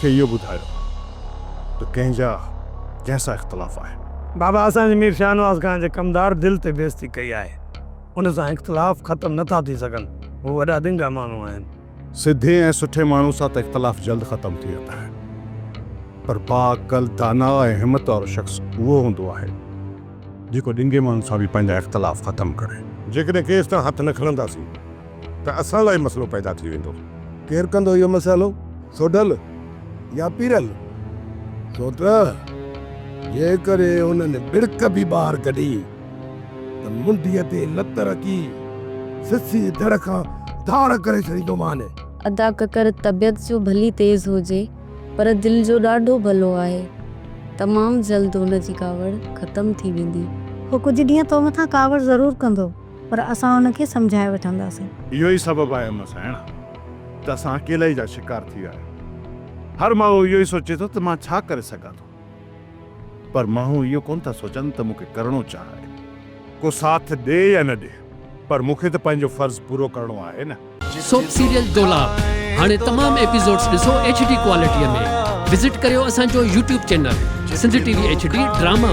मूंखे इहो ॿुधायो त कंहिंसां इख़्तिलाफ़ आहे? बाबा असांजे मीर शाहनवाज़ खान जे कमदार दिल ते बेइज़्ती कई आहे, उन सां इख़्तिलाफ़ ख़तमु नथा थी सघनि। हू वॾा ॾिंगा माण्हू आहिनि। सिधे ऐं सुठे माण्हू सां त इख़्तिलाफ़ जल्द ख़तमु थी वेंदा आहिनि, पर बाअक़ल, दाना ऐं हिमत वारो शख़्स उहो हूंदो आहे जेको ॾिंगे माण्हू सां बि पंहिंजा इख़्तिलाफ़ ख़तमु करे। जेकॾहिं केस तां हथु न खणंदासीं त असां लाइ मसइलो पैदा थी वेंदो। केरु कंदो इहो मसालो? सोडल या पीरल? छो त जेकॾहिं हुननि बिड़क बि ॿाहिरि कढी त मुंडीअ ते लत रखी सिसी दड़ खां धाड़ करे छॾींदोमांनि। अदा ककर तबियत जो भली तेज़ होजे पर दिल जो ॾाढो भलो आहे। तमामु जल्द हुन जी कावड़ ख़तमु थी वेंदी। हू कुझु ॾींहं तो मथां कावड़ ज़रूरु कंदो, पर असां हुनखे सम्झाए वठंदासीं। इहो ई सबबु आहे मसाइण त असां अकेले जा शिकार थी विया आहियूं। हर माण्हू इहो ई सोचे थो त मां छा करे सघां थो, पर माण्हू इहो कोन था सोचनि त मूंखे करिणो छा आहे। को साथ ॾे या न ॾे, पर मूंखे त पंहिंजो फर्ज़ पूरो करिणो आहे न। सोप सीरियल डोलाप हाणे तमाम एपिसोड्स ॾिसो HD क्वालिटीअ में। विज़िट करियो असांजो YouTube channel Sindh TV HD drama.